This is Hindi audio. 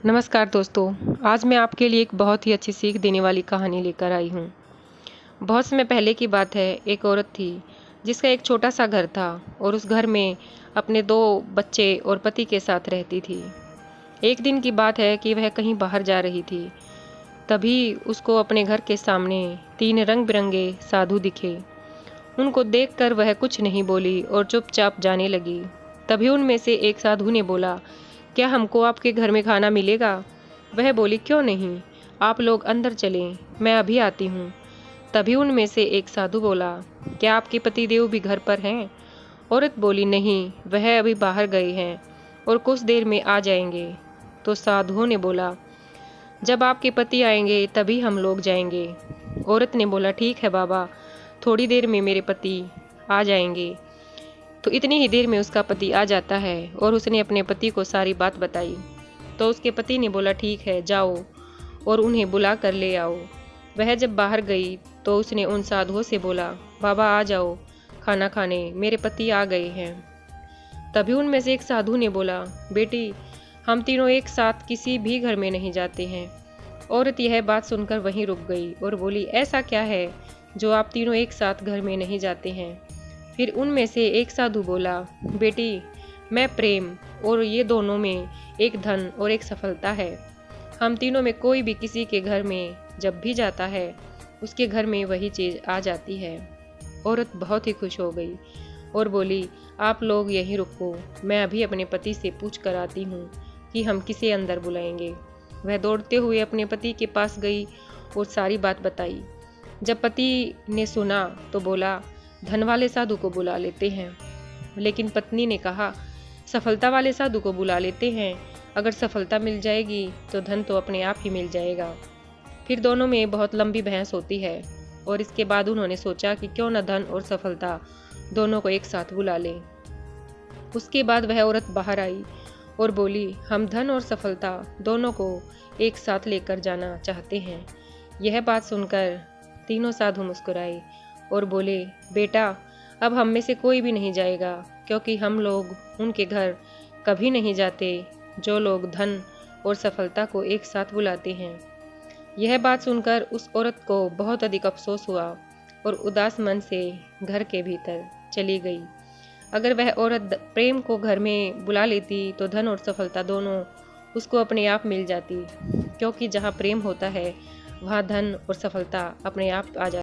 नमस्कार दोस्तों, आज मैं आपके लिए एक बहुत ही अच्छी सीख देने वाली कहानी लेकर आई हूँ। बहुत समय पहले की बात है, एक औरत थी जिसका एक छोटा सा घर था और उस घर में अपने 2 बच्चे और पति के साथ रहती थी। एक दिन की बात है कि वह कहीं बाहर जा रही थी। तभी उसको अपने घर के सामने 3 रंग-बिरंगे साधु दिखे। उनको देखकर वह कुछ नहीं बोली और चुपचाप जाने लगी। तभी उनमें से एक साधु ने बोला, क्या हमको आपके घर में खाना मिलेगा? वह बोली, क्यों नहीं, आप लोग अंदर चलें, मैं अभी आती हूँ। तभी उनमें से एक साधु बोला, क्या आपके पतिदेव भी घर पर हैं? औरत बोली, नहीं, वह अभी बाहर गए हैं और कुछ देर में आ जाएंगे। तो साधुओं ने बोला, जब आपके पति आएंगे तभी हम लोग जाएंगे। औरत ने बोला, ठीक है बाबा, थोड़ी देर में मेरे पति आ जाएंगे। तो इतनी ही देर में उसका पति आ जाता है और उसने अपने पति को सारी बात बताई। तो उसके पति ने बोला, ठीक है, जाओ और उन्हें बुला कर ले आओ। वह जब बाहर गई तो उसने उन साधुओं से बोला, बाबा आ जाओ खाना खाने, मेरे पति आ गए हैं। तभी उनमें से एक साधु ने बोला, बेटी, हम तीनों एक साथ किसी भी घर में नहीं जाते हैं। औरत यह बात सुनकर वहीं रुक गई और बोली, ऐसा क्या है जो आप तीनों एक साथ घर में नहीं जाते हैं? फिर उनमें से एक साधु बोला, बेटी, मैं प्रेम और ये दोनों में एक धन और एक सफलता है। हम तीनों में कोई भी किसी के घर में जब भी जाता है उसके घर में वही चीज़ आ जाती है। औरत बहुत ही खुश हो गई और बोली, आप लोग यहीं रुको, मैं अभी अपने पति से पूछ कर आती हूँ कि हम किसे अंदर बुलाएंगे। वह दौड़ते हुए अपने पति के पास गई और सारी बात बताई। जब पति ने सुना तो बोला, धन वाले साधु को बुला लेते हैं। लेकिन पत्नी ने कहा, सफलता वाले साधु को बुला लेते हैं, अगर सफलता मिल जाएगी तो धन तो अपने आप ही मिल जाएगा। फिर दोनों में बहुत लंबी बहस होती है और इसके बाद उन्होंने सोचा कि क्यों न धन और सफलता दोनों को एक साथ बुला लें। उसके बाद वह औरत बाहर आई और बोली, हम धन और सफलता दोनों को एक साथ लेकर जाना चाहते हैं। यह बात सुनकर तीनों साधु मुस्कुराए और बोले, बेटा, अब हम में से कोई भी नहीं जाएगा, क्योंकि हम लोग उनके घर कभी नहीं जाते जो लोग धन और सफलता को एक साथ बुलाते हैं। यह बात सुनकर उस औरत को बहुत अधिक अफसोस हुआ और उदास मन से घर के भीतर चली गई। अगर वह औरत प्रेम को घर में बुला लेती तो धन और सफलता दोनों उसको अपने आप मिल जाती, क्योंकि जहाँ प्रेम होता है वहाँ धन और सफलता अपने आप आ जाती।